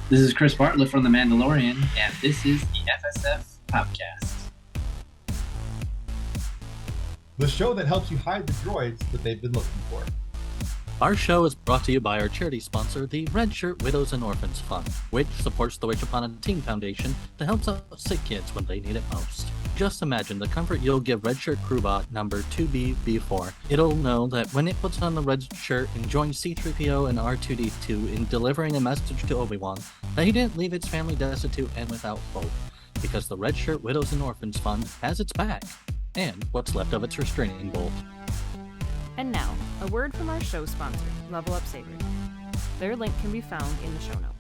This is Chris Bartlett from The Mandalorian, and this is the FSF Podcast. The show that helps you hide the droids that they've been looking for. Our show is brought to you by our charity sponsor, the Red Shirt Widows and Orphans Fund, which supports the Wish Upon a Teen Foundation that helps out sick kids when they need it most. Just imagine the comfort you'll give Red Shirt Crewbot number 2BB4. It'll know that when it puts on the red shirt and joins C-3PO and R2-D2 in delivering a message to Obi-Wan, that he didn't leave its family destitute and without hope, because the Red Shirt Widows and Orphans Fund has its back, and what's left of its restraining bolt. And now, a word from our show sponsor, Level Up Savory. Their link can be found in the show notes.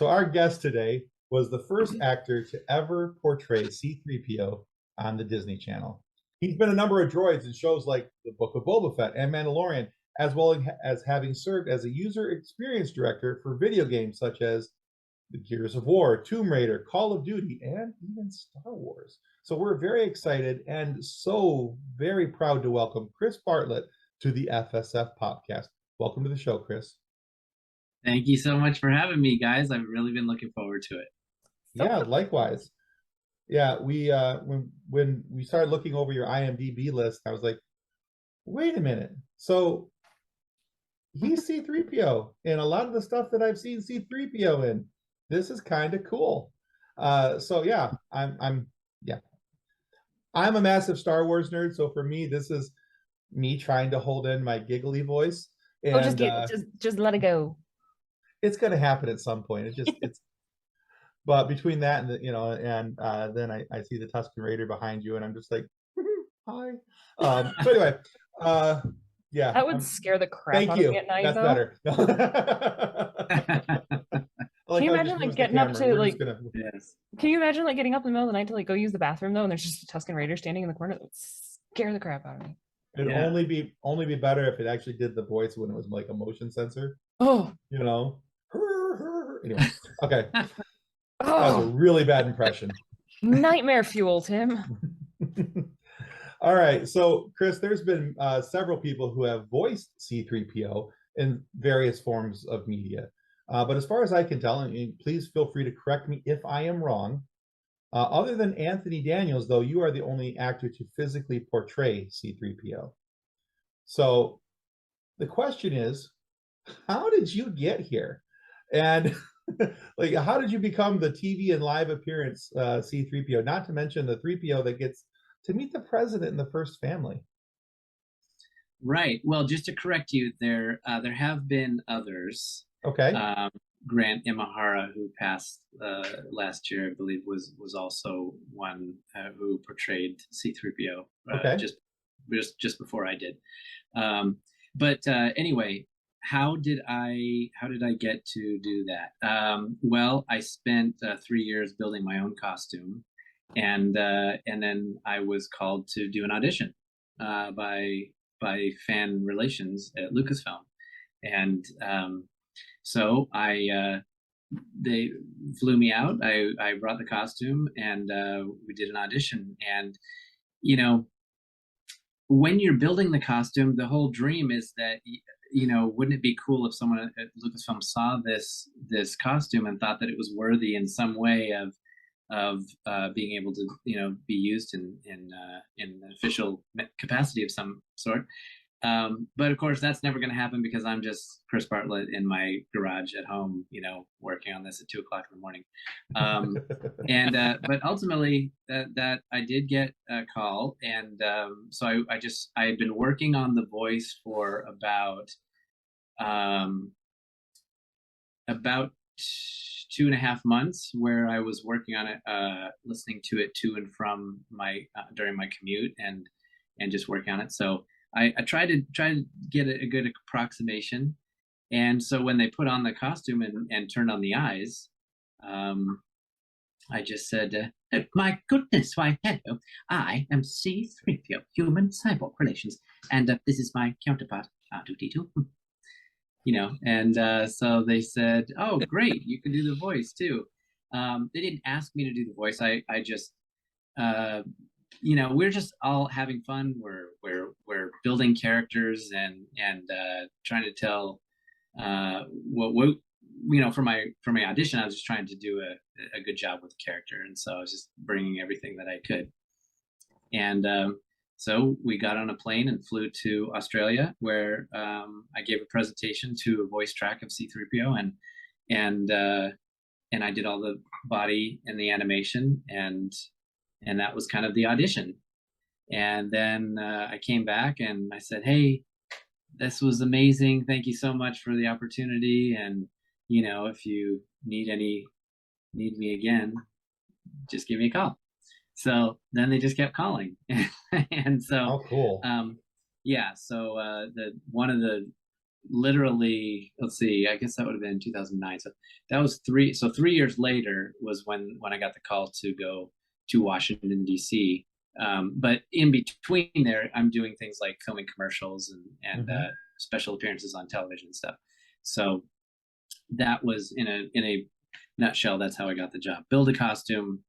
Our guest today was the first actor to ever portray C-3PO on the Disney Channel. He's been a number of droids in shows like The Book of Boba Fett and Mandalorian, as well as having served as a user experience director for video games such as the Gears of War, Tomb Raider, Call of Duty, and even Star Wars. So we're very excited and so very proud to welcome Chris Bartlett to the FSF podcast. Welcome to the show, Chris. Thank you so much for having me, guys. I've really been looking forward to it. Yeah, likewise. Yeah, we when we started looking over your IMDb list, I was like, wait a minute. So he's C-3PO in a lot of the stuff that I've seen C-3PO in. This is kind of cool. So yeah, I'm a massive Star Wars nerd. So for me, this is me trying to hold in my giggly voice. And, just let it go. It's going to happen at some point. It's but between that and then I see the Tusken Raider behind you and I'm just like, hi. So anyway, yeah. That would scare the crap out of me at night. That's though. better. Can you imagine like getting up to like? Yes. Can you imagine like getting up in the middle of the night to like go use the bathroom though, and there's just a Tusken Raider standing in the corner? That would scare the crap out of me. It'd only be better if it actually did the voice when it was like a motion sensor. Oh, Anyway, okay. That was a really bad impression. Nightmare fuel, Tim. All right, so Chris, there's been several people who have voiced C-3PO in various forms of media, but as far as I can tell, and please feel free to correct me if I am wrong. Other than Anthony Daniels, though, you are the only actor to physically portray C-3PO. So the question is, how did you get here? And like, how did you become the TV and live appearance C-3PO? Not to mention the 3PO that gets to meet the president in the first family. Right. Well, just to correct you, there have been others. Okay. Grant Imahara, who passed last year, I believe, was also one who portrayed C-3PO. Okay. Just before I did. But anyway, how did I get to do that? Well, I spent 3 years building my own costume, and then I was called to do an audition by fan relations at Lucasfilm, and so they flew me out. I brought the costume, and we did an audition. And when you're building the costume, the whole dream is that, wouldn't it be cool if someone at Lucasfilm saw this costume and thought that it was worthy in some way of being able to be used in an official capacity of some sort. But of course, that's never going to happen because I'm just Chris Bartlett in my garage at home, working on this at 2:00 in the morning. But ultimately, that I did get a call, and so I had been working on the voice for about 2.5 months, where I was working on it, listening to it to and from my during my commute, and just working on it. So I tried to get a good approximation, And so when they put on the costume and turned on the eyes, I just said, my goodness, why, hello, I am C-3PO, human cyborg relations, and this is my counterpart, R2-D2. You know, and so they said, oh, great, you can do the voice too. They didn't ask me to do the voice. I just, you know, we're just all having fun. We're building characters and trying to tell what you know, for my audition, I was just trying to do a good job with the character, and so I was just bringing everything that I could. And so we got on a plane and flew to Australia, where I gave a presentation to a voice track of C-3PO, and I did all the body and the animation, and that was kind of the audition. And then I came back and I said, hey, this was amazing. Thank you so much for the opportunity. And, you know, if you need me again, just give me a call. So then they just kept calling. And so, oh, cool. Yeah. So one of the, literally, let's see, I guess that would have been 2009. So that was 3 years later was when I got the call to go to Washington, DC. But in between there, I'm doing things like filming commercials and special appearances on television and stuff. So that was in a nutshell, that's how I got the job. Build a costume,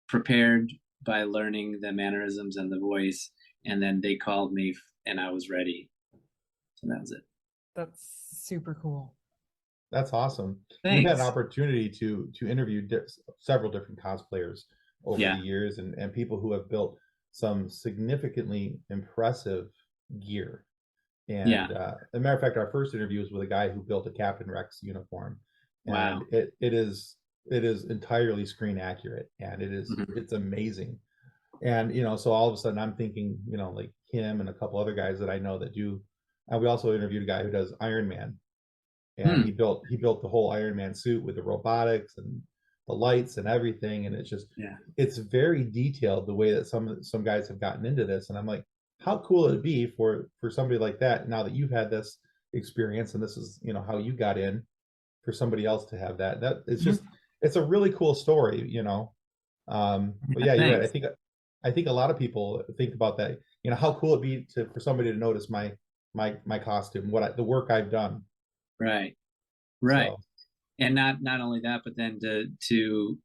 prepared by learning the mannerisms and the voice, and then they called me and I was ready. So that was it. That's super cool. That's awesome. Thanks. We've had an opportunity to interview several different cosplayers over the years, and people who have built some significantly impressive gear. And as a matter of fact, our first interview was with a guy who built a Captain Rex uniform. And wow. It is entirely screen accurate, and it's amazing. And you know, so all of a sudden I'm thinking, you know, like him and a couple other guys that I know that do. And we also interviewed a guy who does Iron Man, and he built the whole Iron Man suit with the robotics and the lights and everything. And it's just it's very detailed, the way that some guys have gotten into this. And I'm like, how cool would it be for somebody like that, now that you've had this experience and this is, you know, how you got in, for somebody else to have that it's just it's a really cool story, you know. But yeah, you're right. I think a lot of people think about that, you know, how cool it'd be for somebody to notice my costume, the work I've done. Right. So. And not only that, but then to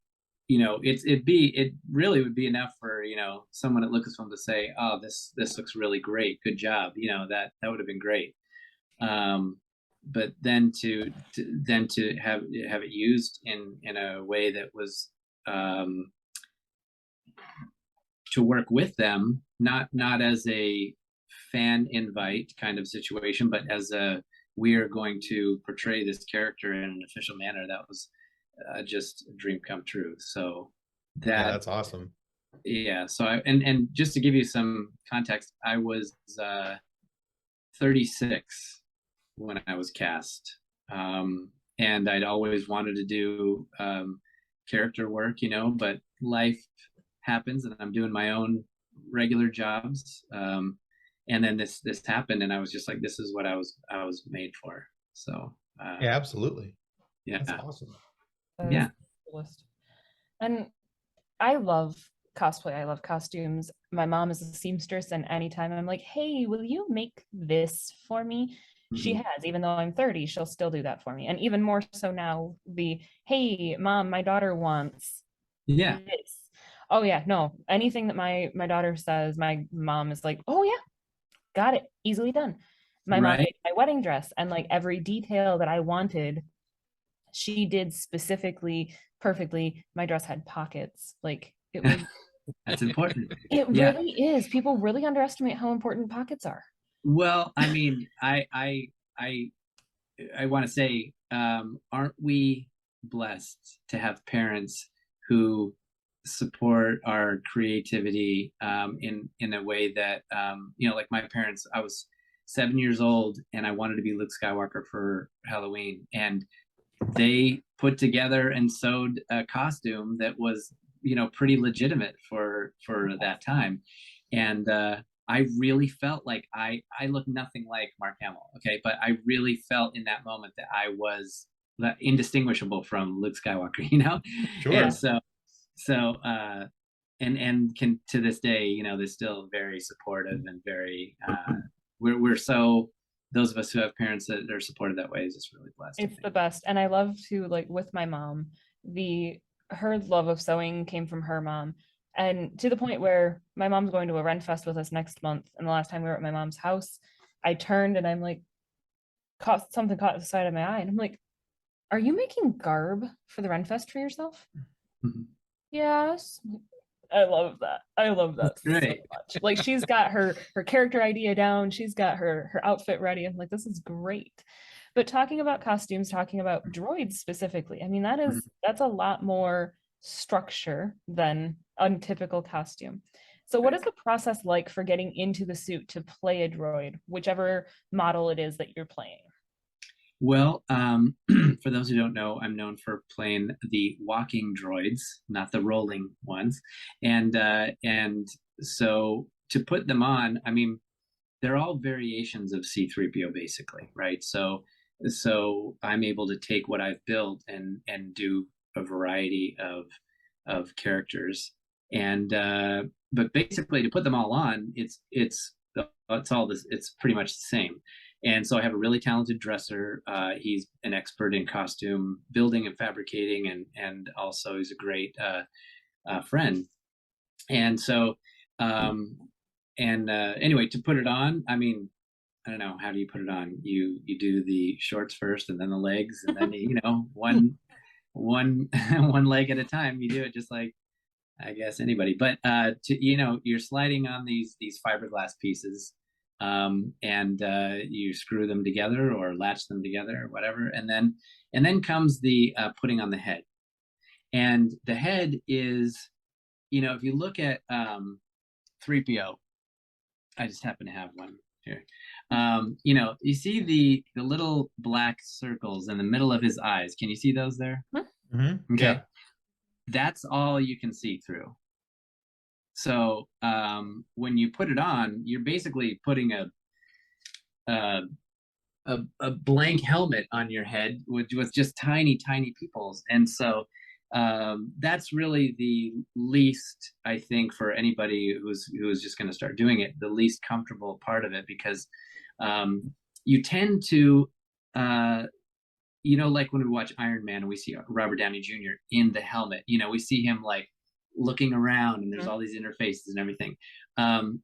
you know, it really would be enough for, you know, someone at Lucasfilm to say, oh, this looks really great, good job, you know, that would have been great. But then to have it used in a way that was to work with them, not as a fan invite kind of situation, but as we are going to portray this character in an official manner. That was just a dream come true. So that's awesome. Yeah. So and just to give you some context, I was 36 when I was cast, and I'd always wanted to do character work, you know, but life happens, and I'm doing my own regular jobs. And then this happened, and I was just like, this is what I was made for. So yeah, absolutely. Yeah, that's awesome. Yeah. And I love cosplay. I love costumes. My mom is a seamstress, and anytime I'm like, hey, will you make this for me? She has, even though I'm 30, she'll still do that for me. And even more so now, hey, mom, my daughter wants this. Oh yeah, no, anything that my daughter says, my mom is like, oh yeah, got it, easily done. My mom made my wedding dress, and like every detail that I wanted, she did specifically, perfectly. My dress had pockets. Like it was that's important. It really is. People really underestimate how important pockets are. Well, I mean, I want to say, aren't we blessed to have parents who support our creativity in a way that, you know, like my parents, I was 7 years old and I wanted to be Luke Skywalker for Halloween, and they put together and sewed a costume that was, you know, pretty legitimate for that time. And I really felt like I look nothing like Mark Hamill, okay, but I really felt in that moment that I was indistinguishable from Luke Skywalker, you know. Sure. And so and can to this day, you know, they're still very supportive and very we're so, those of us who have parents that are supported that way is just really blessed. It's the best. And I love to, like, with my mom, her love of sewing came from her mom. And to the point where my mom's going to a Ren Fest with us next month. And the last time we were at my mom's house, I turned and I'm like, something caught the side of my eye. And I'm like, are you making garb for the Ren Fest for yourself? Mhm. Yes. I love that. I love that so Great. much. Like, she's got her character idea down. She's got her outfit ready. I'm like, this is great. But talking about costumes, talking about droids specifically, I mean, that's a lot more structure than untypical costume. So what is the process like for getting into the suit to play a droid, whichever model it is that you're playing? Well, for those who don't know, I'm known for playing the walking droids, not the rolling ones. And so to put them on, I mean, they're all variations of C-3PO basically, right? So I'm able to take what I've built and do a variety of characters. And but basically to put them all on, it's all this, it's pretty much the same. And so I have a really talented dresser. He's an expert in costume building and fabricating, and also he's a great friend. And so, anyway, to put it on, I mean, I don't know, how do you put it on? You do the shorts first, and then the legs, and then you know, one one leg at a time. You do it just like, I guess, anybody. But you know, you're sliding on these fiberglass pieces. And you screw them together or latch them together or whatever, and then comes the putting on the head. And the head is, you know, if you look at 3PO, I just happen to have one here. You know, you see the little black circles in the middle of his eyes. Can you see those there? Mm-hmm. Okay. Yeah. That's all you can see through. So when you put it on, you're basically putting a blank helmet on your head with just tiny pupils. And so that's really the least, I think, for anybody who's just going to start doing it, the least comfortable part of it, because you tend to you know, like when we watch Iron Man and we see Robert Downey Jr. in the helmet, you know, we see him like looking around and there's all these interfaces and everything.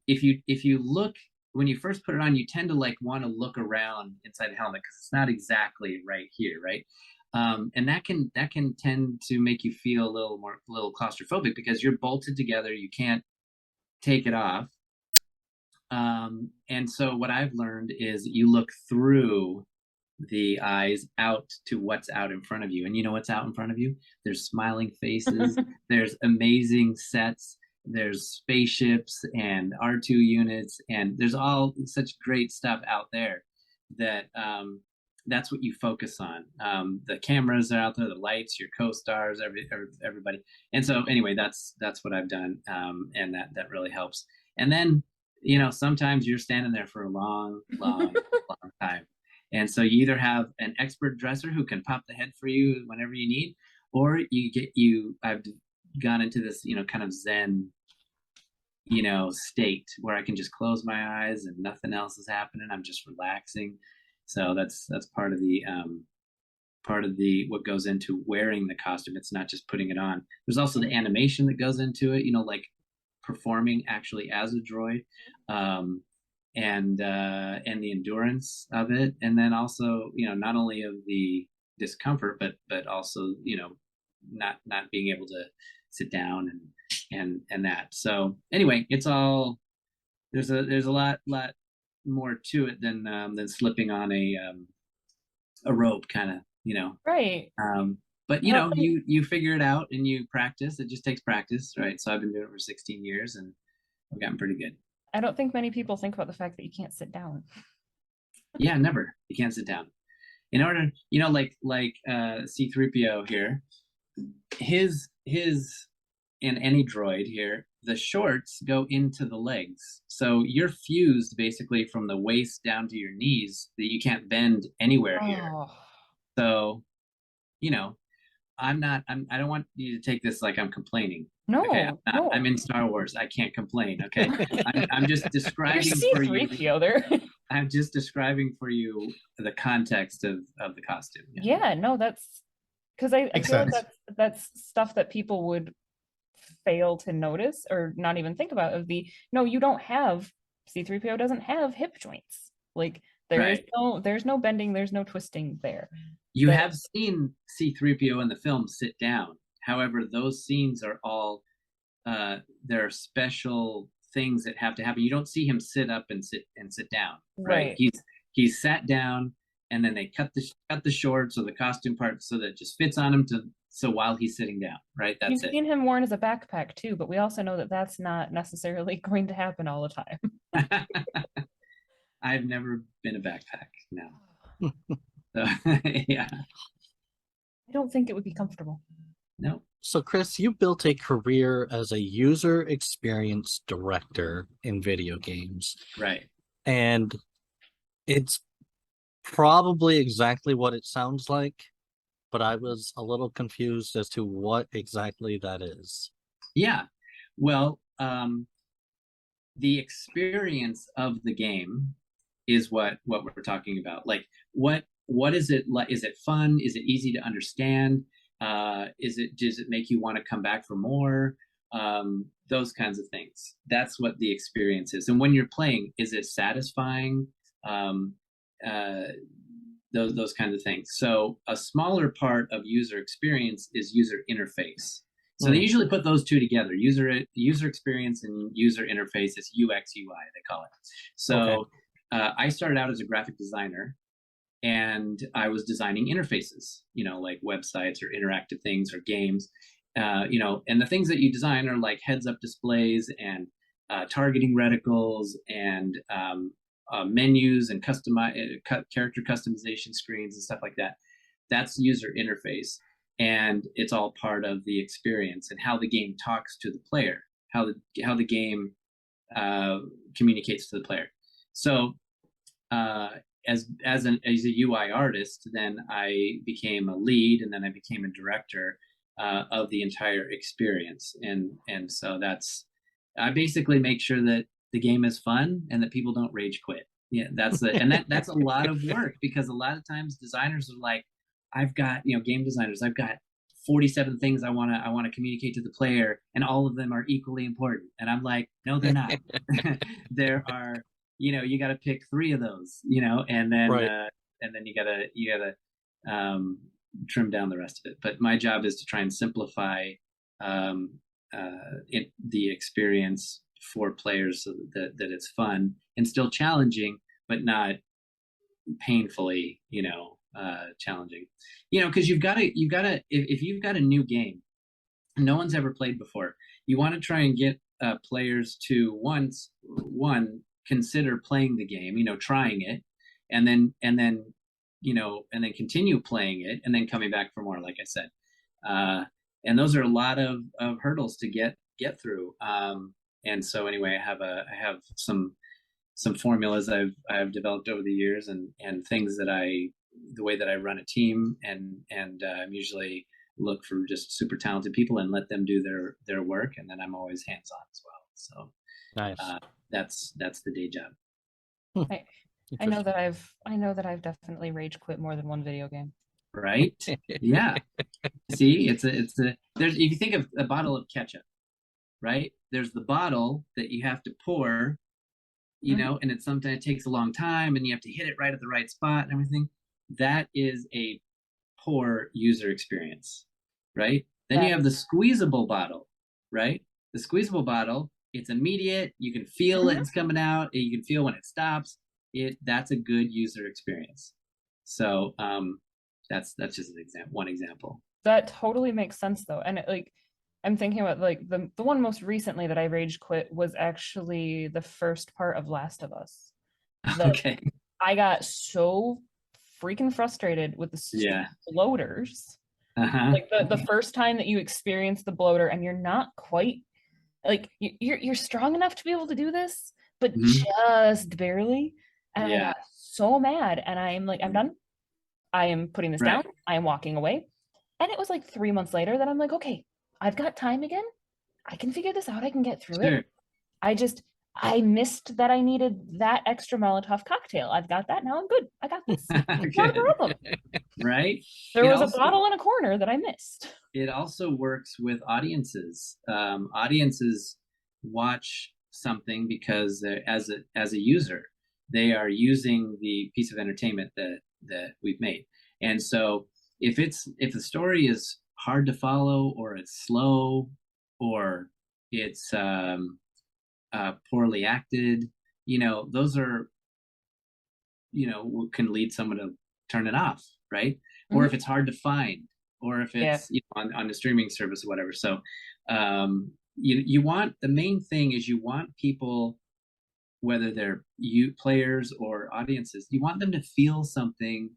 If you look, when you first put it on, you tend to like want to look around inside the helmet because it's not exactly right here, right? And that can tend to make you feel a little claustrophobic because you're bolted together, you can't take it off. And so what I've learned is you look through the eyes out to what's out in front of you. And you know what's out in front of you? There's smiling faces, there's amazing sets, there's spaceships and R2 units, and there's all such great stuff out there that that's what you focus on. The cameras are out there, the lights, your co-stars, everybody. And so anyway, that's what I've done, and that really helps. And then, you know, sometimes you're standing there for a long time. And so you either have an expert dresser who can pop the head for you whenever you need, or I've gone into this, you know, kind of Zen, you know, state where I can just close my eyes and nothing else is happening. I'm just relaxing. So that's part of the what goes into wearing the costume. It's not just putting it on. There's also the animation that goes into it, you know, like performing actually as a droid. And the endurance of it, and then also, you know, not only of the discomfort, but also, you know, not being able to sit down and that. So anyway, it's all, there's a lot more to it than slipping on a rope, kind of, you know. Right. But you know, you figure it out and you practice. It just takes practice, right? So I've been doing it for 16 years and I've gotten pretty good. I don't think many people think about the fact that you can't sit down. Yeah, never. You can't sit down. In order, you know, like C-3PO here, his and any droid here, the shorts go into the legs. So you're fused basically from the waist down to your knees that you can't bend anywhere here. Oh. So, you know, I don't want you to take this like I'm complaining. No, Okay, no. I'm in Star Wars. I can't complain. Okay, I'm just You're describing for you. C-3PO there. I'm just describing for you the context of the costume. Yeah, no, that's because I Makes feel like sense. that's stuff that people would fail to notice or not even think about. Of the no, you don't have C-3PO doesn't have hip joints. Like there's Right. no bending, there's no twisting there. You That- have seen C-3PO in the film sit down. However, those scenes are all there are special things that have to happen. You don't see him sit up and sit down, right? Right. He's sat down, and then they cut the shorts or the costume part so that it just fits on him so while he's sitting down, right? That's You've it. seen him worn as a backpack too, but we also know that that's not necessarily going to happen all the time. I've never been a backpack, no. So, yeah, I don't think it would be comfortable. no. So, Chris, you built a career as a user experience director in video games, Right. and it's probably exactly what it sounds like, but I was a little confused as to what exactly that is. Yeah. Well, the experience of the game is what we're talking about. Like, what is it like? Is it fun? Is it easy to understand? Does it make you want to come back for more? Those kinds of things. That's what the experience is. And when you're playing, is it satisfying? Those kinds of things. So a smaller part of user experience is user interface. So they usually put those two together: user experience and user interface. It's UX UI they call it. So I started out as a graphic designer, and I was designing interfaces, like websites or interactive things or games, and the things that you design are like heads-up displays and targeting reticles and menus and character customization screens and stuff like that. That's user interface, and it's all part of the experience and how the game talks to the player, how the game communicates to the player. So as a UI artist, then I became a lead, and then I became a director of the entire experience, and so I basically make sure that the game is fun and that people don't rage quit. Yeah, that's a lot of work, because a lot of times designers are like, I've got game designers, I've got 47 things I want to communicate to the player, and all of them are equally important, and I'm like, no, they're not. There are. You got to pick 3 of those, and then you gotta trim down the rest of it. But my job is to try and simplify the experience for players so that it's fun and still challenging, but not painfully, challenging. Because you've got to if you've got a new game no one's ever played before, you want to try and get players to consider playing the game, trying it, and then continue playing it, and then coming back for more, like I said. And those are a lot of hurdles to get through. And so anyway, I have some formulas I've developed over the years, and things that the way that I run a team, and usually look for just super talented people and let them do their work, and then I'm always hands-on as well. So Nice. That's the day job. I know that I've definitely rage quit more than one video game. Right? Yeah. See, it's a there's if you think of a bottle of ketchup, right? There's the bottle that you have to pour, and it sometimes takes a long time, and you have to hit it right at the right spot and everything. That is a poor user experience, right? Then you have the squeezable bottle, right? The squeezable bottle, it's immediate. You can feel it, it's coming out. You can feel when it stops. That's a good user experience. So that's just one example. That totally makes sense though. And I'm thinking about the one most recently that I rage quit was actually the first part of Last of Us. Okay. I got so freaking frustrated with the bloaters. Like the first time that you experience the bloater and you're not quite Like you're strong enough to be able to do this, but Mhm. just barely. And I Yeah. got so mad, and I'm like, I'm done. I am putting this down. Right. I am walking away. And it was like 3 months later that I'm like, okay, I've got time again. I can figure this out. I can get through Sure. it. I missed that I needed that extra Molotov cocktail. I've got that now. I'm good. I got this. Not a Good. problem. Right. There It was a also bottle in a corner that I missed. it also works with audiences. Audiences watch something because as a user, they are using the piece of entertainment that we've made. And so if the story is hard to follow, or it's slow, or it's poorly acted, those are, can lead someone to turn it off, right? Or if it's hard to find, or if Yeah. it's on a streaming service or whatever. So you want, the main thing is, you want people, whether they're players or audiences, you want them to feel something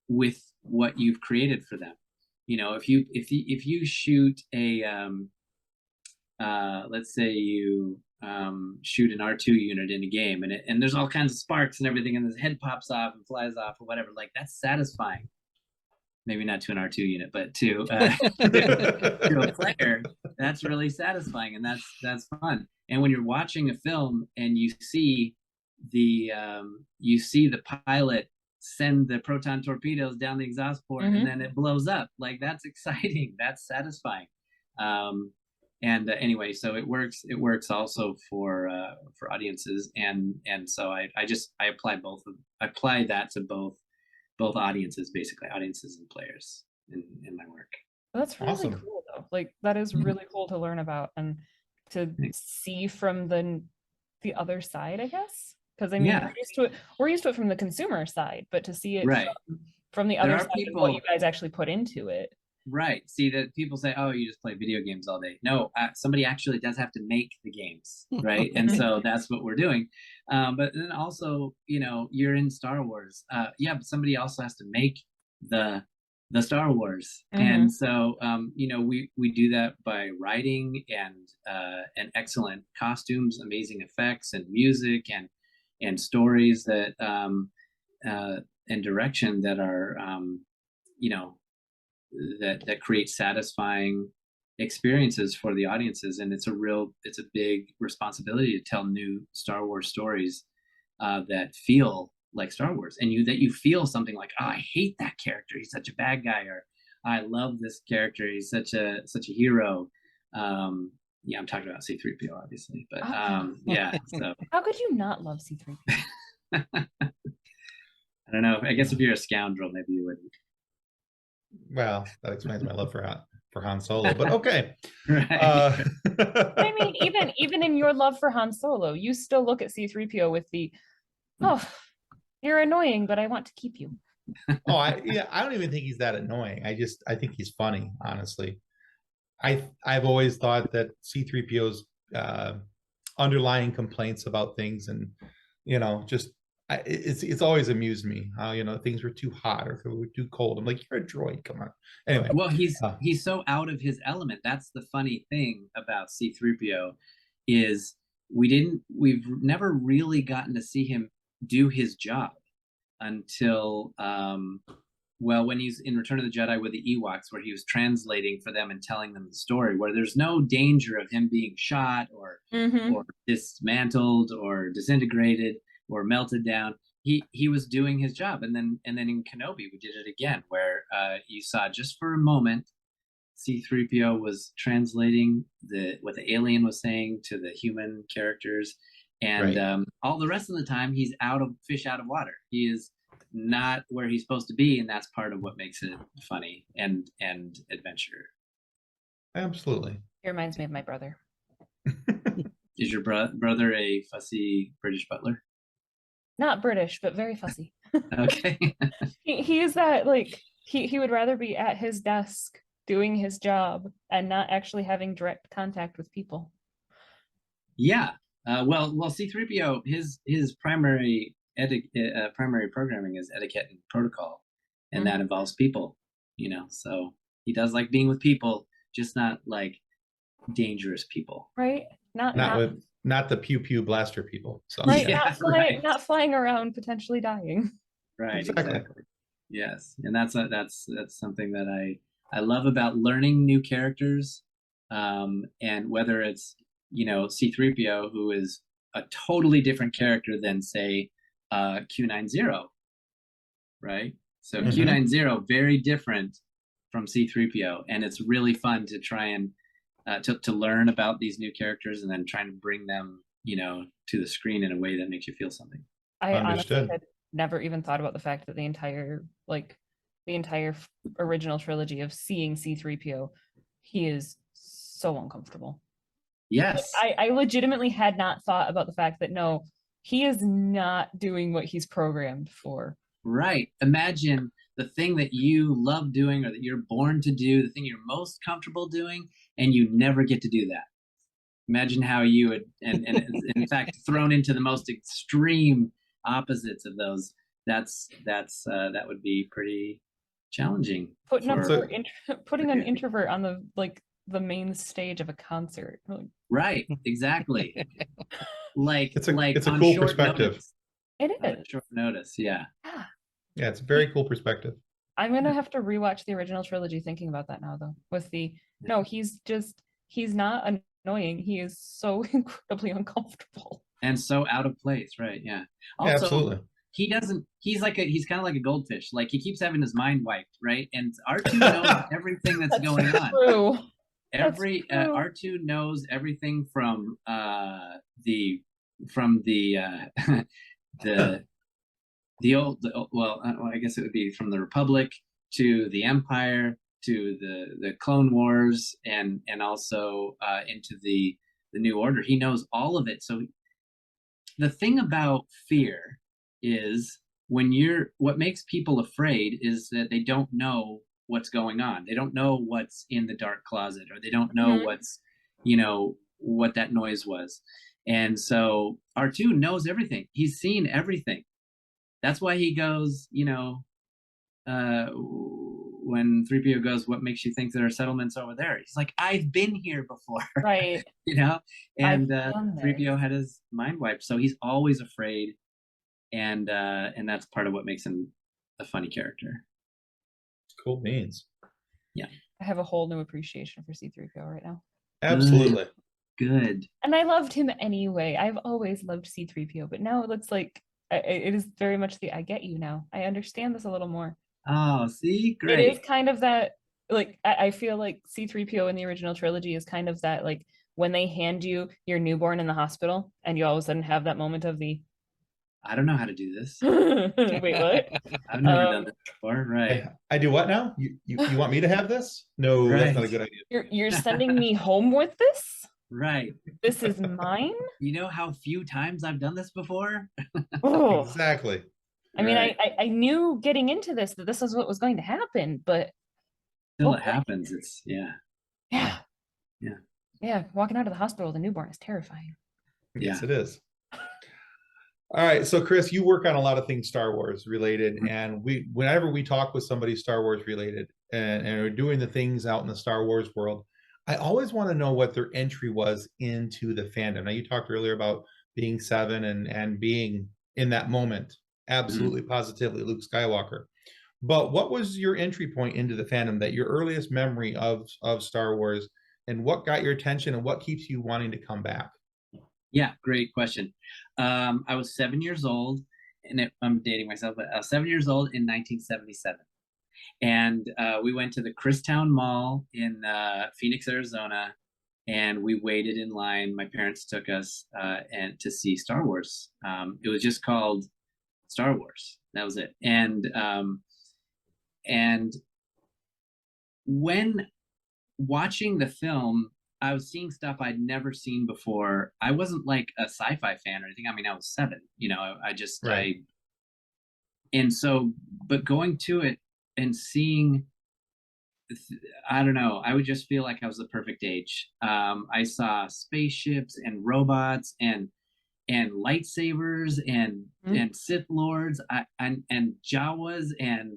with what you've created for them. If you shoot a let's say you shoot an R2 unit in a game, and there's all kinds of sparks and everything, and his head pops off and flies off or whatever, like, that's satisfying. Maybe not to an R2 unit, but to a player, that's really satisfying, and that's fun. And when you're watching a film and you see the pilot send the proton torpedoes down the exhaust port, and then it blows up, like, that's exciting, that's satisfying. And anyway, so it works also for audiences, and so I apply that to both audiences, basically, audiences and players in my work. That's really Awesome. cool, though. Like, that is really cool to learn about and to Thanks. see from the other side, I guess. Because I mean, Yeah. we're used to it from the consumer side, but to see it Right. from the There other are side of what you people- guys actually put into it. Right. See, that people say, "Oh, you just play video games all day." No, somebody actually does have to make the games, right? And so that's what we're doing. But then also, you're in Star Wars. Yeah, but somebody also has to make the Star Wars, and so we do that by writing and excellent costumes, amazing effects, and music, and stories that and direction that are that create satisfying experiences for the audiences. And it's a big responsibility to tell new Star Wars stories that feel like Star Wars, and you feel something like, oh, I hate that character, he's such a bad guy, or I love this character, he's such a hero. Yeah, I'm talking about C-3PO, obviously, but yeah. So How could you not love C-3PO? I don't know. I guess if you're a scoundrel, maybe you wouldn't. Well, that explains my love for Han Solo, but okay. Right. I mean, even in your love for Han Solo, you still look at C-3PO with the, oh, you're annoying, but I want to keep you. I don't even think he's that annoying. I think he's funny, honestly. I've always thought that C-3PO's underlying complaints about things, and it's always amused me how things were too hot or were too cold. I'm like, you're a droid, come on. Anyway, well, he's so out of his element. That's the funny thing about C-3PO, is we've never really gotten to see him do his job until when he's in Return of the Jedi with the Ewoks, where he was translating for them and telling them the story, where there's no danger of him being shot or dismantled or disintegrated or melted down. He was doing his job. And then in Kenobi we did it again, where you saw, just for a moment, C-3PO was translating what the alien was saying to the human characters, and right. All the rest of the time he's fish out of water. He is not where he's supposed to be, and that's part of what makes it funny and adventure. Absolutely. It reminds me of my brother. Is your brother a fussy British butler? Not British, but very fussy. Okay. He is that, like, he would rather be at his desk doing his job and not actually having direct contact with people. Yeah. Well, C-3PO, his primary programming is etiquette and protocol, and that involves people. So he does like being with people, just not like dangerous people. Right? Not the pew pew blaster people. So Right, Yeah, right. not flying around potentially dying. Right, Exactly. exactly. Yes, and that's something that I love about learning new characters, and whether it's C-3PO, who is a totally different character than say Q-90, right? So Mhm. Q-90 very different from C-3PO, and it's really fun to try and to learn about these new characters and then trying to bring them to the screen in a way that makes you feel something. I honestly Understood. had never even thought about the fact that the entire original trilogy of seeing C-3PO, he is so uncomfortable. Yes. I legitimately had not thought about the fact that no, he is not doing what he's programmed for. Right. Imagine the thing that you love doing or that you're born to do, the thing you're most comfortable doing, and you never get to do that. Imagine how you would, and in fact, thrown into the most extreme opposites of those. That would be pretty challenging. Putting for- an introvert on the main stage of a concert. Right. Exactly. It's a on cool short perspective. notice. It On is. short notice. Yeah. Yeah, it's a very cool perspective. I'm gonna have to rewatch the original trilogy thinking about that now though. No, he's not annoying. He is so incredibly uncomfortable. And so out of place. Right. Yeah. Yeah, Also, absolutely. he's kind of like a goldfish. Like he keeps having his mind wiped, right? And R2 knows everything that's going on. True. R2 knows everything from the I guess it would be from the Republic to the Empire to the Clone Wars and also into the New Order. He knows all of it. So the thing about fear is what makes people afraid is that they don't know what's going on. They don't know what's in the dark closet, or they don't know what that noise was. And so R2 knows everything. He's seen everything. That's why he goes, when 3PO goes, what makes you think there are settlements over there? He's like, I've been here before. Right. And 3PO had his mind wiped. So he's always afraid. And that's part of what makes him a funny character. Cool beans. Yeah. I have a whole new appreciation for C-3PO right now. Absolutely. Good. And I loved him anyway. I've always loved C-3PO, but now it looks like it is very much I get you now. I understand this a little more. Oh, see? Great. It is kind of that, I feel like C-3PO in the original trilogy is kind of that, when they hand you your newborn in the hospital and you all of a sudden have that moment of I don't know how to do this. Wait, what? I've never done this before. Right. I do what now? You want me to have this? No, Right. That's not a good idea. You're sending me home with this? Right. This is mine? You know how few times I've done this before? Oh. Exactly. I mean, Right. I knew getting into this that this is what was going to happen, but Till it happens, it's yeah. Yeah. Yeah, walking out of the hospital with a newborn is terrifying. Yes, it is. All right, so Chris, you work on a lot of things Star Wars related, and whenever we talk with somebody Star Wars related and are doing the things out in the Star Wars world, I always want to know what their entry was into the fandom. Now, you talked earlier about being 7 and being in that moment, absolutely, positively Luke Skywalker. But what was your entry point into the fandom, that your earliest memory of Star Wars, and what got your attention and what keeps you wanting to come back? Yeah, great question. I was 7 years old, and I'm dating myself, but I was 7 years old in 1977. And we went to the Christown Mall in Phoenix, Arizona, and we waited in line. My parents took us and to see Star Wars. It was just called Star Wars. That was it. And when watching the film, I was seeing stuff I'd never seen before. I wasn't like a sci-fi fan or anything. I mean, I was 7, and so, but going to it and seeing, I don't know, I would just feel like I was the perfect age. I saw spaceships and robots and lightsabers and Sith Lords and Jawas and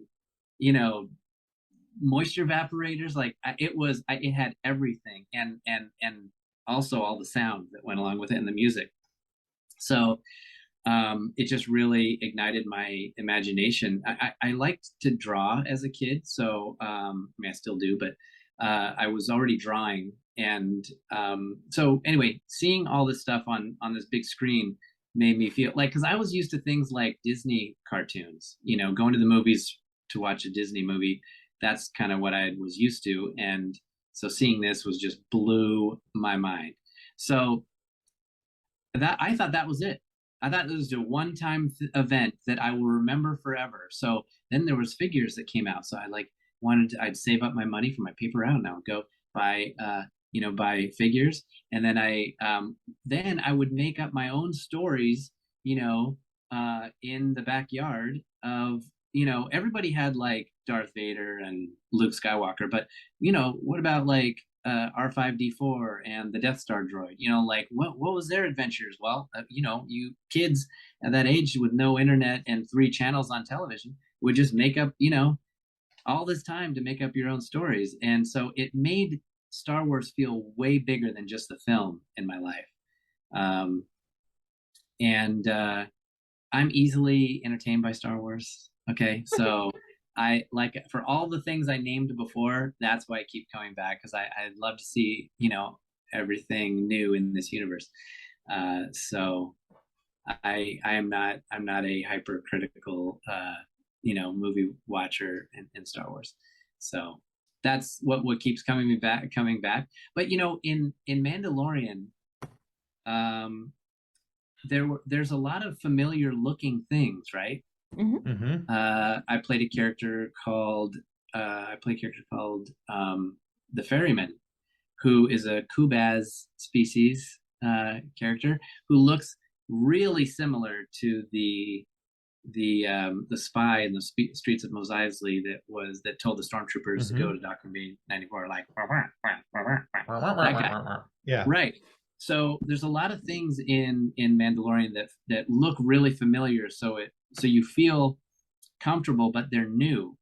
moisture evaporators. Like it had everything, and also all the sound that went along with it and the music. So it just really ignited my imagination. I liked to draw as a kid, so I mean I still do, but I was already drawing, and so anyway, seeing all this stuff on this big screen made me feel like, because I was used to things like Disney cartoons, you know, going to the movies to watch a Disney movie. That's kind of what I was used to, and so seeing this was just blew my mind. So that I thought that was it. I thought it was a one-time event that I will remember forever. So then there was figures that came out. So I like I'd save up my money for my paper route, and I would go buy buy figures, and then I would make up my own stories, in the backyard of, everybody had like Darth Vader and Luke Skywalker, but what about like R5D4 and the Death Star droid? Like what was their adventures? Well, you kids at that age with no internet and 3 channels on television would just make up, all this time to make up your own stories. And so it made Star Wars feel way bigger than just the film in my life. And I'm easily entertained by Star Wars. Okay, so I like, for all the things I named before, that's why I keep coming back, because I'd love to see, everything new in this universe. So I'm not a hypercritical movie watcher in Star Wars. So that's what keeps coming back. But in Mandalorian, there's a lot of familiar looking things, right? I played a character called the Ferryman, who is a Kubaz species character who looks really similar to the spy in the streets of Mos Eisley that told the stormtroopers to go to Docking Bay 94, like that guy. Yeah, right. So there's a lot of things in Mandalorian that look really familiar, so you feel comfortable, but they're new,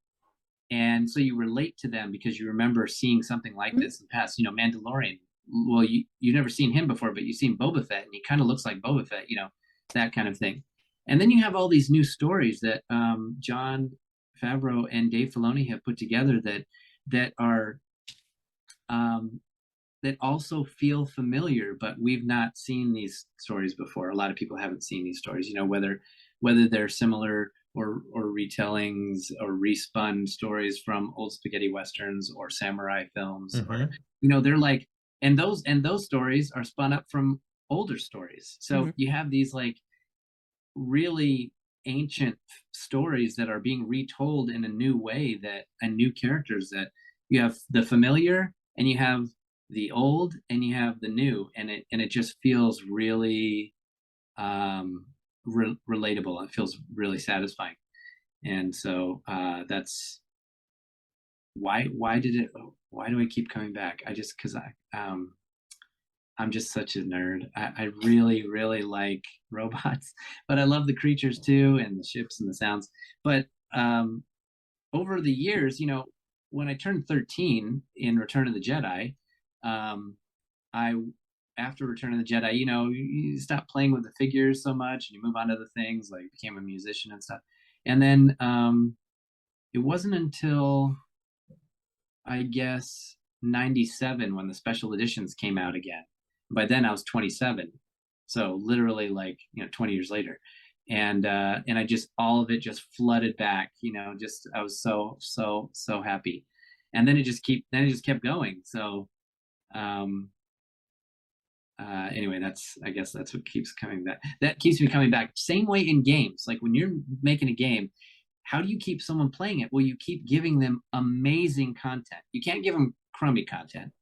and so you relate to them because you remember seeing something like this in the past. Mandalorian, well, you've never seen him before, but you've seen Boba Fett, and he kind of looks like Boba Fett, that kind of thing. And then you have all these new stories that Jon Favreau and Dave Filoni have put together that are that also feel familiar, but we've not seen these stories before. A lot of people haven't seen these stories, whether they're similar or retellings or respun stories from old spaghetti westerns or samurai films, or they're like, and those stories are spun up from older stories. So you have these like really ancient stories that are being retold in a new way, and new characters, that you have the familiar and you have the old and you have the new, and it just feels really relatable. It feels really satisfying. And so that's why do I keep coming back? Because I'm just such a nerd. I really, really like robots, but I love the creatures too, and the ships and the sounds. But over the years, when I turned 13 in Return of the Jedi, after Return of the Jedi, you stop playing with the figures so much and you move on to other things, like became a musician and stuff. And then it wasn't until, I guess, 97 when the special editions came out again. By then I was 27, so literally like 20 years later, and I just, all of it just flooded back. I was so happy, and then it just kept going. So anyway, I guess that's what keeps coming back. That keeps me coming back. Same way in games, like when you're making a game, how do you keep someone playing it? Well, you keep giving them amazing content. You can't give them crummy content,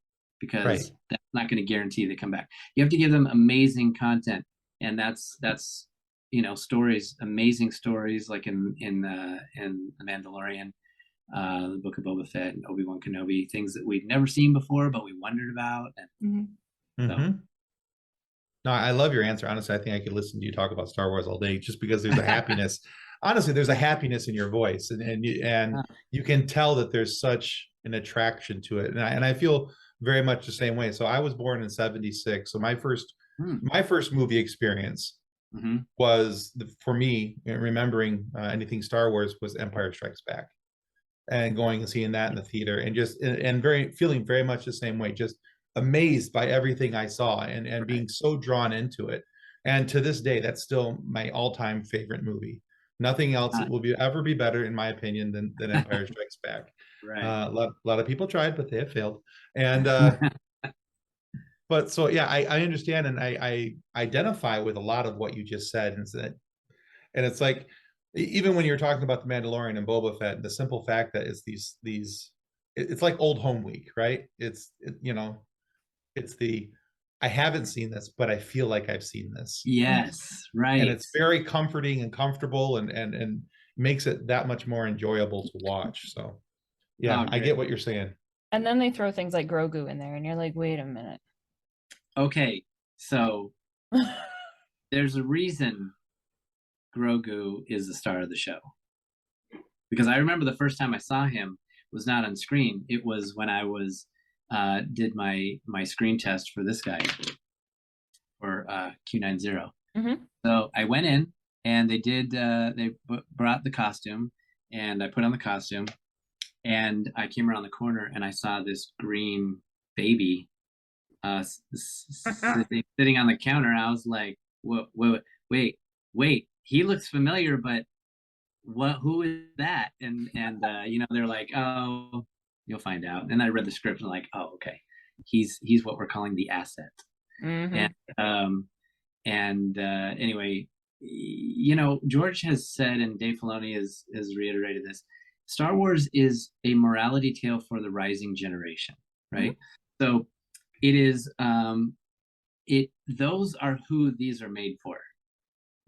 because that's not going to guarantee they come back. You have to give them amazing content, and that's stories, amazing stories, like in the Mandalorian, the Book of Boba Fett and Obi-Wan Kenobi, things that we've never seen before but we wondered about. And so. No, I love your answer. Honestly, I think I could listen to you talk about Star Wars all day, just because there's a happiness honestly, there's a happiness in your voice, and Uh, you can tell that there's such an attraction to it, and I feel very much the same way. So I was born in '76, so hmm, my first movie experience mhm. was for me, remembering anything Star Wars, was Empire Strikes Back, and going and seeing that in the theater, and just and very feeling very much the same way, just amazed by everything I saw, and Right. being so drawn into it. And to this day, that's still my all-time favorite movie. Nothing else Uh, will ever be better, in my opinion, than Empire Strikes Back. right. A lot of people tried, but they have failed. And but so yeah, I understand, and I identify with a lot of what you just said, and it's like, even when you're talking about the Mandalorian and Boba Fett, the simple fact that it's it's like old home week, right? You know, it's the, I haven't seen this, but I feel like I've seen this, Mhm. Yes, and right. it's very comforting and comfortable, and makes it that much more enjoyable to watch. So yeah, Oh, I great. get what you're saying. And then they throw things like Grogu in there, and you're like, wait a minute. Okay, so there's a reason Grogu is the star of the show. Because I remember the first time I saw him was not on screen. It was when I was did my screen test for this guy, for Q-90. Hmm. So I went in, and they brought the costume, and I put on the costume, and I came around the corner, and I saw this green baby sitting on the counter. I was like, wait, wait, he looks familiar, but who is that? And they're like, oh, you'll find out. And I read the script, and I'm like, oh, okay, he's what we're calling the asset. Hmm. And anyway, George has said, and Dave Filoni has reiterated this: Star Wars is a morality tale for the rising generation, Hmm. right? So it is, those are who these are made for.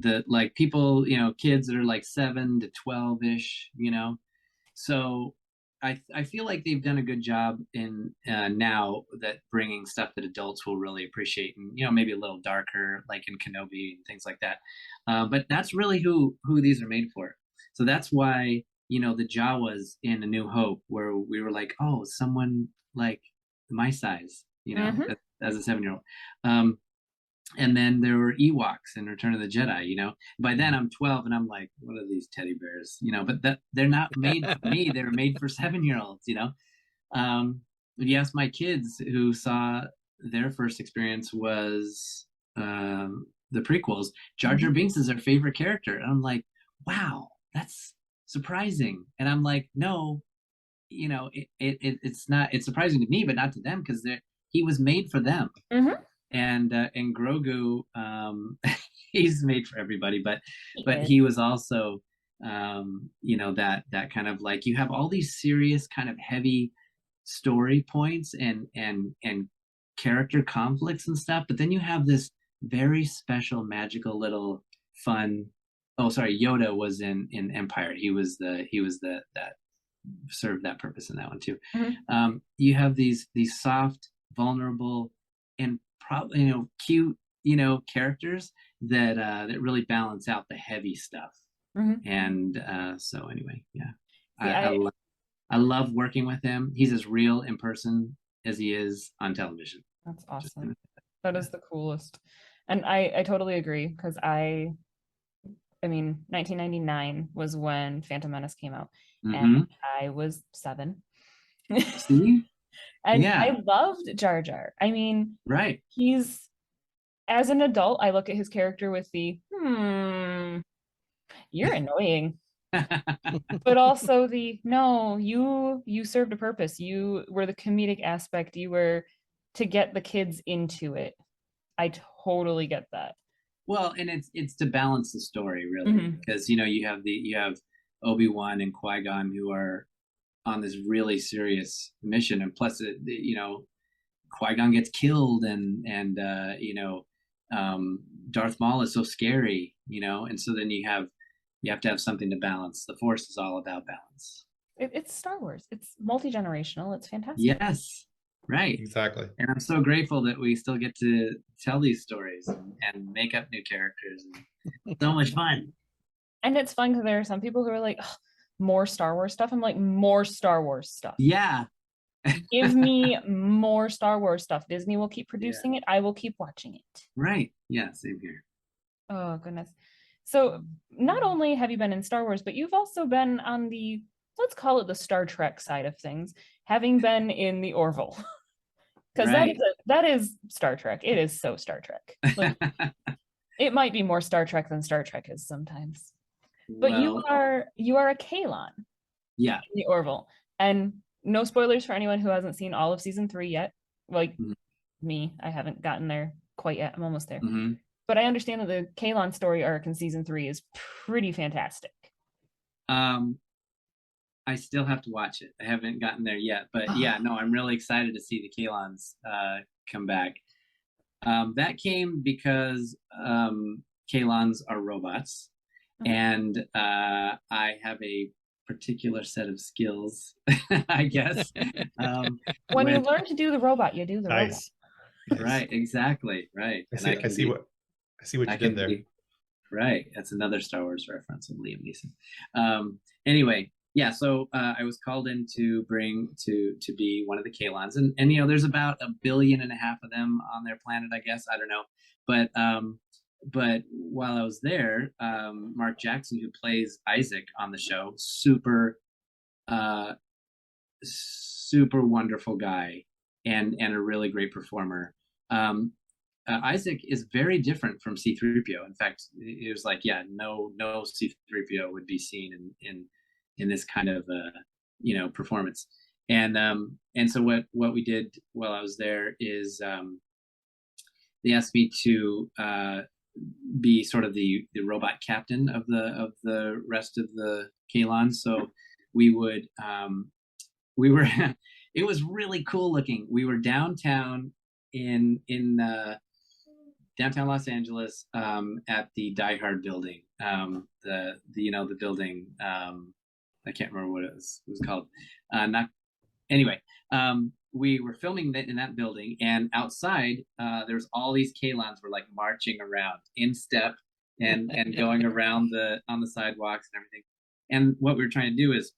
The, like, people, kids that are like 7 to 12 ish, so I feel like they've done a good job in, now, that bringing stuff that adults will really appreciate, and maybe a little darker, like in Kenobi and things like that. But that's really who these are made for. So that's why, the Jawas in A New Hope, where we were like, oh, someone like my size, Hmm. as a 7-year-old. And then there were Ewoks in Return of the Jedi. By then I'm 12, and I'm like, what are these teddy bears? But they're not made for me. They were made for 7-year-olds. When you ask my kids, who saw their first experience was, the prequels, Jar Jar Hmm. Binks is their favorite character, and I'm like, wow, that's surprising. And I'm like, no, it's not. It's surprising to me, but not to them, because he was made for them. Hmm. And Grogu, he's made for everybody, but He but is. he was also, that kind of, like, you have all these serious kind of heavy story points, and character conflicts and stuff, but then you have this very special, magical little fun. Oh, sorry, Yoda was in Empire. He was the that served that purpose in that one too. Hmm. You have these soft, vulnerable, and probably, cute, characters that really balance out the heavy stuff. Hmm. And so anyway, yeah, See, I love, I love working with him. He's as real in person as he is on television. that's Just awesome. gonna, That yeah. is the coolest. And I totally agree, because I mean, 1999 was when Phantom Menace came out, and Mm-hmm. I was 7. See, And yeah, I loved Jar Jar. I mean, right. he's, as an adult, I look at his character with the, you're annoying. But also the, no, you served a purpose. You were the comedic aspect. You were to get the kids into it. I totally get that. Well, and it's to balance the story, really, Hmm. because you have Obi-Wan and Qui-Gon, who are on this really serious mission, and plus, Qui-Gon gets killed, and Darth Maul is so scary, and so then you have to have something to balance. The Force is all about balance. It's Star Wars. It's multi-generational. It's fantastic. Yes, right. Exactly. And I'm so grateful that we still get to tell these stories, and make up new characters. And so much fun. And it's fun because there are some people who are like, "Ugh, more Star Wars stuff." I'm like, more Star Wars stuff. Yeah. Give me more Star Wars stuff. Disney will keep Yeah. producing it. I will keep watching it. Right. Yeah. Same here. Oh, goodness. So not only have you been in Star Wars, but you've also been on the, let's call it the Star Trek side of things, having been in the Orville. Because Right. that is Star Trek. It is so Star Trek. Like, it might be more Star Trek than Star Trek is sometimes. But Well, you are a Kaylon yeah. in the Orville. And no spoilers for anyone who hasn't seen all of season 3 yet. Like Mhm. me, I haven't gotten there quite yet. I'm almost there. hmm But I understand that the Kaylon story arc in season 3 is pretty fantastic. I still have to watch it. I haven't gotten there yet, but yeah, no, I'm really excited to see the Kalons come back. That came because Kalons are robots, and I have a particular set of skills, I guess. When you with- learn to do the robot, you do the robot. Nice. Nice. right, exactly, right. I And see, I can see be- what you I did can there. be- right, that's another Star Wars reference of Liam Neeson. Anyway, yeah, so I was called in to be one of the Kalons, and you know, there's about 1.5 billion of them on their planet, I guess. I don't know, but while I was there, Mark Jackson, who plays Isaac on the show, super wonderful guy, and a really great performer. Isaac is very different from C-3PO. In fact, it was like, yeah, no C-3PO would be seen in this kind of performance. And so what we did while I was there is they asked me to be sort of the robot captain of the rest of the Kalons. So we were it was really cool looking. We were downtown in downtown Los Angeles, at the Die Hard building, the building, I can't remember what it was called. We were filming in that building, and outside there's all these Kalons were like marching around in step and going around on the sidewalks and everything. And what we were trying to do is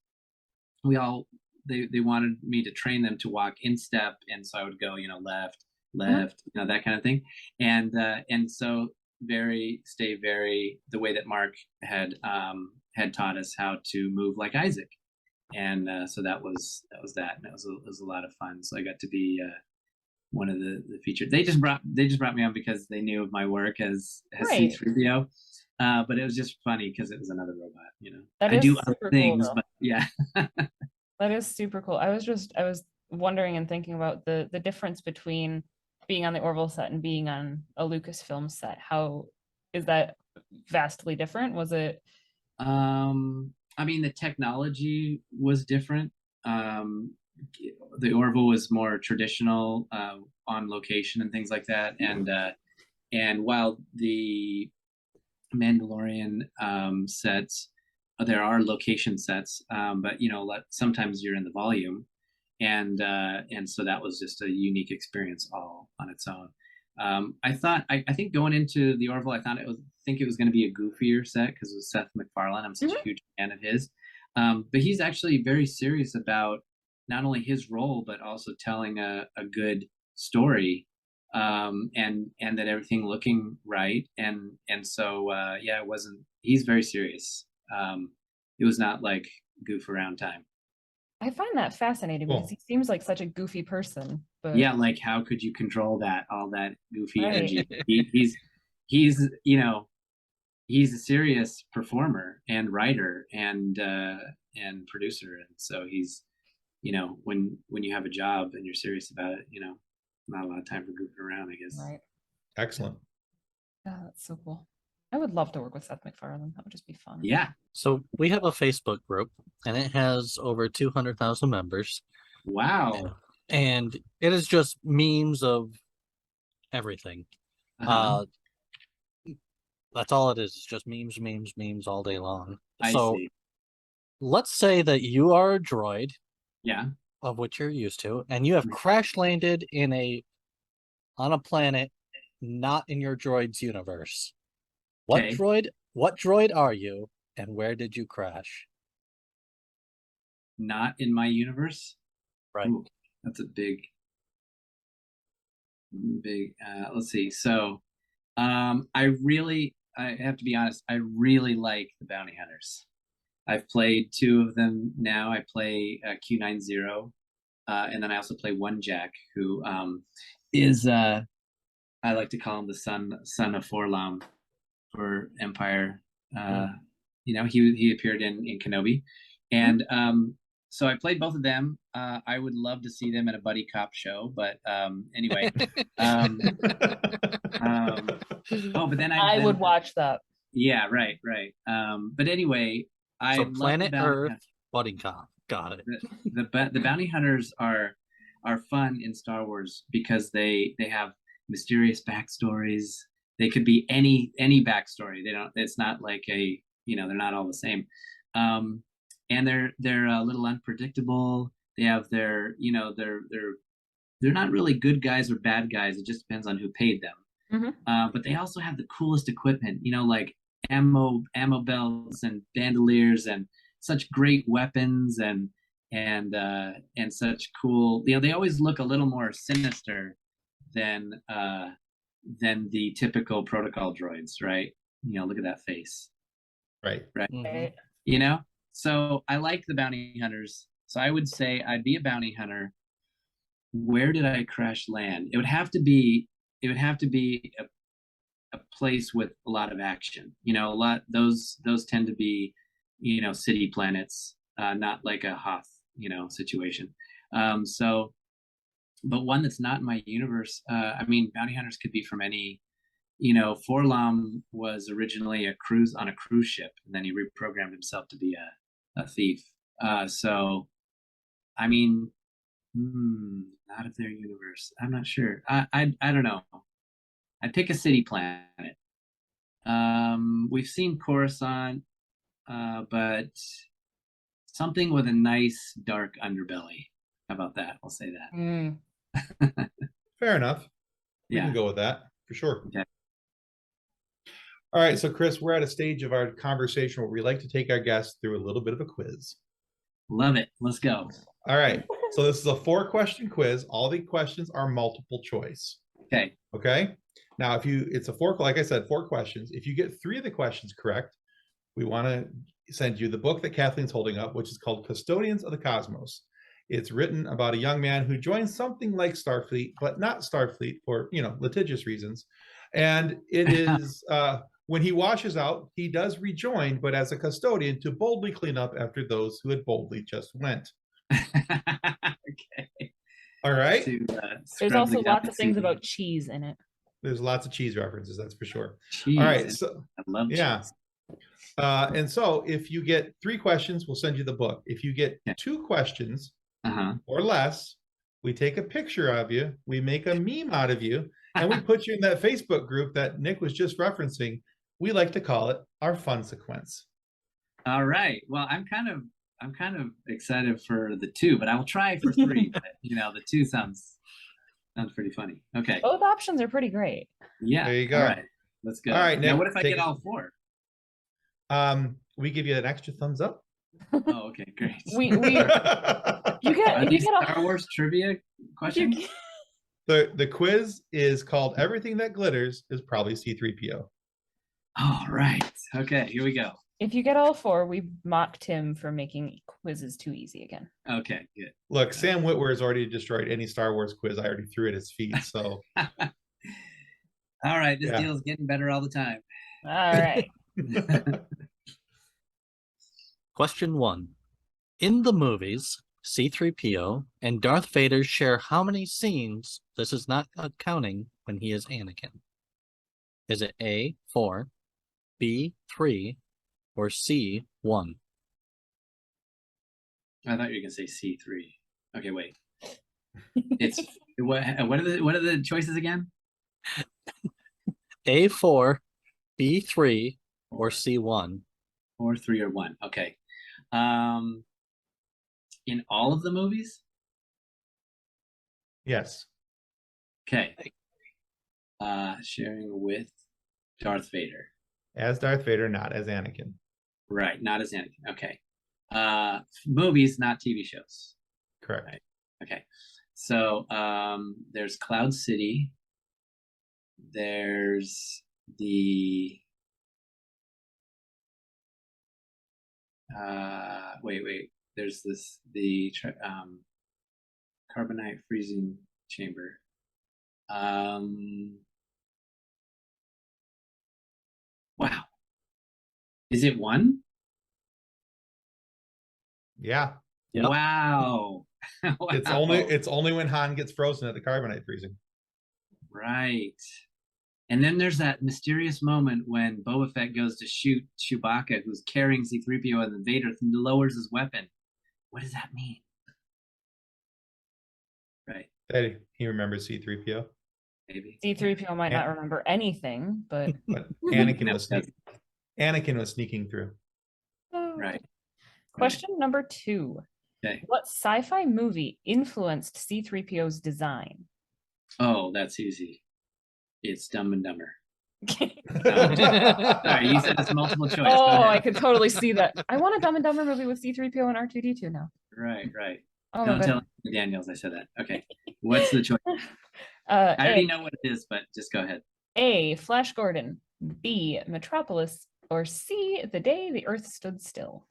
they wanted me to train them to walk in step, and so I would go, left, that kind of thing. And so the way that Mark had taught us how to move like Isaac. And so that was that, and it was a lot of fun. So I got to be one of the featured. They just brought me on because they knew of my work as Right. C-3PO. But it was just funny because it was another robot, That I is do super other things, cool, but yeah. that is super cool. I was wondering and thinking about the difference between being on the Orville set and being on a Lucasfilm set. How is that vastly different? Was it? I mean, the technology was different. The Orville was more traditional, on location and things like that. And while the Mandalorian sets, there are location sets, but sometimes you're in the volume, and so that was just a unique experience all on its own. I think going into the Orville, I think it was going to be a goofier set because it was Seth MacFarlane. I'm such a huge fan of his, but he's actually very serious about not only his role but also telling a good story, and that everything looking right, and so it wasn't. He's very serious. It was not like goof around time. I find that fascinating Cool. because he seems like such a goofy person. But Yeah, like how could you control all that goofy Right. energy? He's he's a serious performer and writer and producer, and so he's when you have a job and you're serious about it, not a lot of time for goofing around, I guess. right. Excellent. Oh, that's so cool. I would love to work with Seth MacFarlane. That would just be fun. Yeah. So we have a Facebook group, and it has over 200,000 members, Wow. and it is just memes of everything. Uh-huh. That's all it is. It's just memes all day long. I So see. let's say that you are a droid, Yeah. of which you're used to, and you have crash landed on a planet not in your droid's universe. Okay. What droid are you, And where did you crash? Not in my universe. Right. Ooh, that's a big. Let's see. So, I have to be honest. I really like the bounty hunters. I've played 2 of them now. I play Q-90, and then I also play One Jack, who is I like to call him the son of Forlom for Empire. You know, he appeared in Kenobi, and so I played both of them. I would love to see them in a buddy cop show, but anyway. Oh, but then I would watch that. Yeah, right. But anyway, I So love Planet the bounty Earth, hunters. buddy cop. Got it. The bounty hunters are fun in Star Wars because they have mysterious backstories. They could be any backstory. They don't. It's not like a, you know, they're not all the same. And they're a little unpredictable. They have their, you know, they're not really good guys or bad guys. It just depends on who paid them. But they also have the coolest equipment, you know, like ammo belts and bandoliers and such great weapons and such cool. You know, they always look a little more sinister than the typical protocol droids, right? You know, look at that face. Right. Right. You know, so I like the bounty hunters. So I would say I'd be a bounty hunter. Where did I crash land? It would have to be a place with a lot of action. You know, those tend to be, you know, city planets, not like a Hoth, you know, situation. So, but one that's not in my universe. I mean, bounty hunters could be from any. You know, Forlom was originally a cruise ship, and then he reprogrammed himself to be a thief. So, I mean, out of their universe, I'm not sure. I don't know. I'd pick a city planet. We've seen Coruscant, but something with a nice dark underbelly. How about that? I'll say that. Fair enough. We Yeah. can go with that for sure. Okay. All right, so Chris, we're at a stage of our conversation where we like to take our guests through a little bit of a quiz. Love it. Let's go. All right, so this is a 4-question quiz. All the questions are multiple choice. Okay. Okay. Now, it's a 4, like I said, 4 questions. If you get 3 of the questions correct, we want to send you the book that Kathleen's holding up, which is called Custodians of the Cosmos. It's written about a young man who joins something like Starfleet, but not Starfleet for, you know, litigious reasons. And it is when he washes out, he does rejoin, but as a custodian to boldly clean up after those who had boldly just went. Okay. All right. There's also lots of things about cheese in it. There's lots of cheese references, that's for sure. Cheese. All right. So I love cheese. And so if you get 3 questions, we'll send you the book. If you get 2 questions or less, we take a picture of you, we make a meme out of you, and we put you in that Facebook group that Nick was just referencing. We like to call it our fun sequence. All right. Well, I'm kind of excited for the 2, but I will try for 3. But, you know, the 2 sounds pretty funny. Okay. Both options are pretty great. Yeah. There you go. All right. Let's go. All right, Nick, now, what if I get all 4? We give you an extra thumbs up. Oh, okay, great. You get Star Wars trivia questions. The quiz is called Everything That Glitters is Probably C-3PO. All right. Okay, here we go. If you get all 4, we mocked him for making quizzes too easy again. Okay, good. Look, Sam Witwer has already destroyed any Star Wars quiz I already threw at his feet. So, all right, this deal is getting better all the time. All right. Question 1. In the movies, C-3PO and Darth Vader share how many scenes? This is not counting when he is Anakin. Is it A, 4, B, 3, or C, 1? I thought you were gonna say C3. Okay, wait. It's what are the choices again? A4, B3, or C1? Or 3 or 1. Okay. In all of the movies? yes. Okay. Sharing with Darth Vader. As Darth Vader, not as Anakin. Right, not as Anakin. Okay. Movies, not TV shows. Correct. Right. Okay. So there's Cloud City. There's the wait. There's the carbonite freezing chamber. Wow. Is it one? Yeah. Yep. Wow. Wow. It's only when Han gets frozen at the carbonite freezing. Right. And then there's that mysterious moment when Boba Fett goes to shoot Chewbacca, who's carrying C-3PO, and the Vader lowers his weapon. What does that mean? Right. That he remembers C-3PO. Maybe. C-3PO might not remember anything, but But Anakin was sneaking through. Right. Question number 2. Okay. What sci-fi movie influenced C-3PO's design? Oh, that's easy. It's Dumb and Dumber. Sorry, you said it's multiple choice. Go Oh, ahead. I could totally see that. I want a Dumb and Dumber movie with C-3PO and R2-D2 now. Right. Oh, Don't my tell Daniels I said that. Okay. What's the choice? I already know what it is, but just go ahead. A. Flash Gordon. B. Metropolis. Or C. The Day the Earth Stood Still.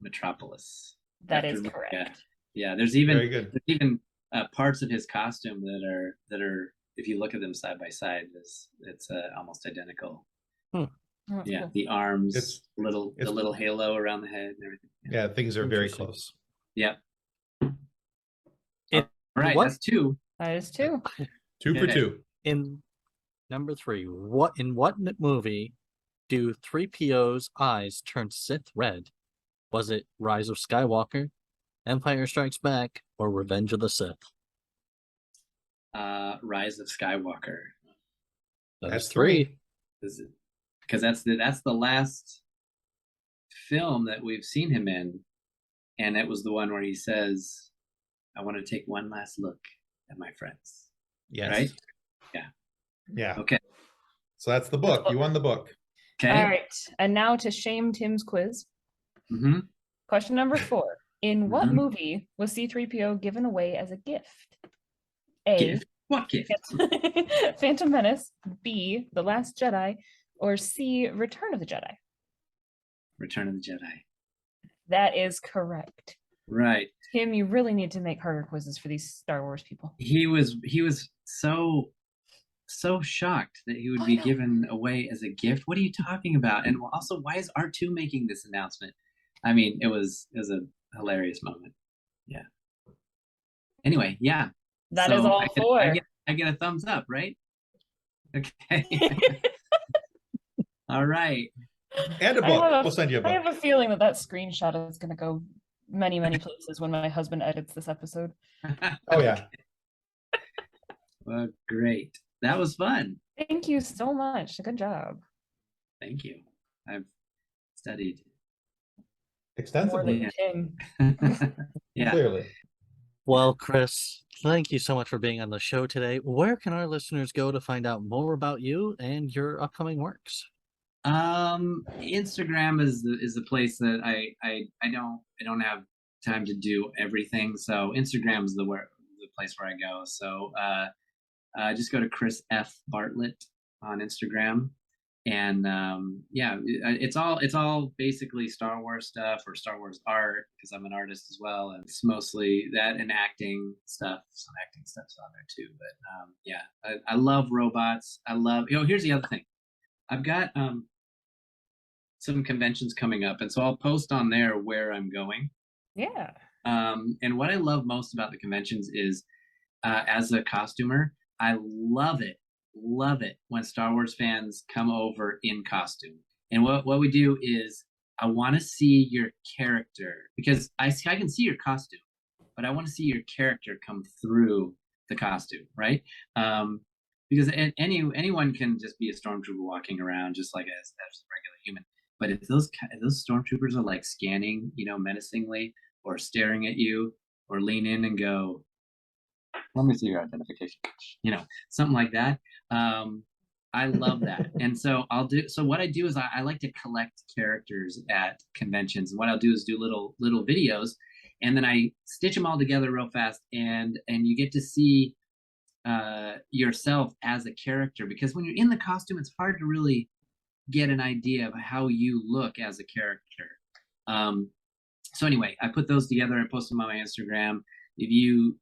Metropolis. That is After- correct. Yeah. There's even Very good. parts of his costume that are if you look at them side by side, it's almost identical. Oh, that's Yeah, cool. the arms, It's- the little halo around the head and everything. Yeah, things are very Interesting. close. Yep. It- All right, what- that's 2. That is 2. 2 for Okay. 2. In number 3, in what movie do 3PO's eyes turn Sith red? Was it Rise of Skywalker, Empire Strikes Back, or Revenge of the Sith? Rise of Skywalker. That's That's 3. Because that's the last film that we've seen him in, and it was the one where he says, "I want to take one last look at my friends." Yes. Right? Yeah. Yeah. Okay. So that's the book. You won the book. Okay. All right. And now to shame Tim's quiz. Mm-hmm. Question number 4. In what Mhm. movie was C-3PO given away as a gift? A. Gift. What gift? Phantom Menace. B. The Last Jedi. Or C. Return of the Jedi. Return of the Jedi. That is correct. Right. Tim, you really need to make harder quizzes for these Star Wars people. He was so shocked that he would I be know. given away as a gift. What are you talking about? And also, why is R2 making this announcement? I mean, it was a hilarious moment. Yeah. Anyway, yeah. That is So all 4. I get a thumbs up, right? Okay. All right. And a I book. have a- We'll send you a I book. have a feeling that screenshot is going to go many, many places when my husband edits this episode. Oh, yeah. Well, great. That was fun. Thank you so much. Good job. Thank you. I've studied. More Extensively, than Tim. Yeah. clearly. Well, Chris, thank you so much for being on the show today. Where can our listeners go to find out more about you and your upcoming works? Instagram is the place that I don't have time to do everything. So Instagram is the place where I go. So just go to Chris F. Bartlett on Instagram, and yeah, it's all basically Star Wars stuff or Star Wars art, because I'm an artist as well, and it's mostly that and acting stuff. Some acting stuff's on there too, but yeah, I love robots. I love, here's the other thing. I've got some conventions coming up, and so I'll post on there where I'm going. Yeah. And what I love most about the conventions is, as a costumer, I love it when Star Wars fans come over in costume. And what we do is, I want to see your character, because I can see your costume, but I want to see your character come through the costume, right? Because anyone can just be a stormtrooper walking around just like as a regular human. But if those stormtroopers are like scanning, menacingly, or staring at you, or lean in and go, "Let me see your identification," something like that. I love that. And so what I do is I like to collect characters at conventions. And what I'll do is do little videos, and then I stitch them all together real fast, and you get to see yourself as a character, because when you're in the costume, it's hard to really get an idea of how you look as a character. So anyway, I put those together and post them on my Instagram. If you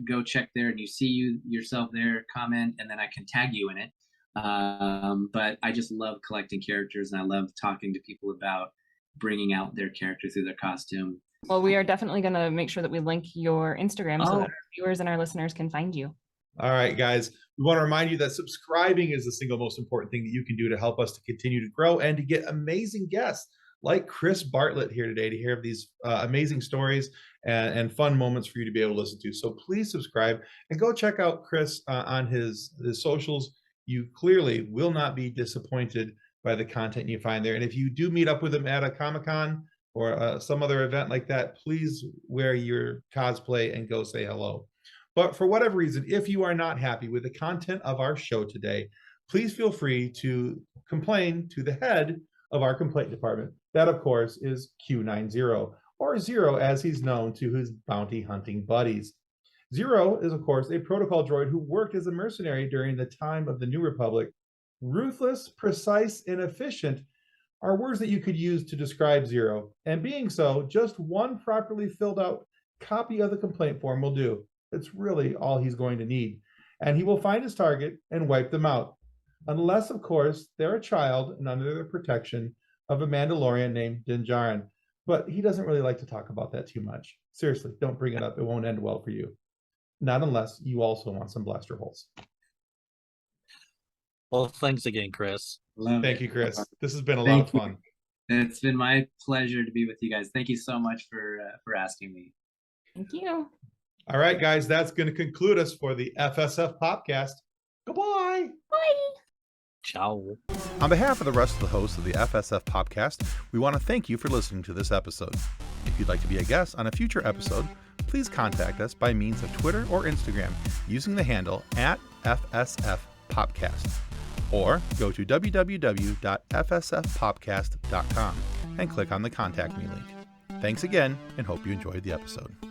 go check there and you see yourself there, comment, and then I can tag you in it. But I just love collecting characters, and I love talking to people about bringing out their character through their costume. Well, we are definitely going to make sure that we link your Instagram so that our viewers and our listeners can find you. All right, guys, we want to remind you that subscribing is the single most important thing that you can do to help us to continue to grow and to get amazing guests like Chris Bartlett here today to hear of these amazing stories and fun moments for you to be able to listen to. So please subscribe and go check out Chris on his socials. You clearly will not be disappointed by the content you find there. And if you do meet up with him at a Comic-Con or some other event like that, please wear your cosplay and go say hello. But for whatever reason, if you are not happy with the content of our show today, please feel free to complain to the head of our complaint department. That, of course, is Q-90, or Zero as he's known to his bounty hunting buddies. Zero is, of course, a protocol droid who worked as a mercenary during the time of the New Republic. Ruthless, precise, and efficient are words that you could use to describe Zero. And being so, just one properly filled out copy of the complaint form will do. It's really all he's going to need. And he will find his target and wipe them out. Unless, of course, they're a child and under the protection of a Mandalorian named Din Djarin. But he doesn't really like to talk about that too much. Seriously, don't bring it up. It won't end well for you. Not unless you also want some blaster holes. Well, thanks again, Chris. Thank you, Chris. This has been a lot of fun. It's been my pleasure to be with you guys. Thank you so much for asking me. Thank you. All right, guys, that's going to conclude us for the FSF Popcast. Goodbye. Bye. Ciao. On behalf of the rest of the hosts of the FSF Popcast, we want to thank you for listening to this episode. If you'd like to be a guest on a future episode, please contact us by means of Twitter or Instagram using the handle @FSFPopcast, or go to www.fsfpopcast.com and click on the Contact Me link. Thanks again, and hope you enjoyed the episode.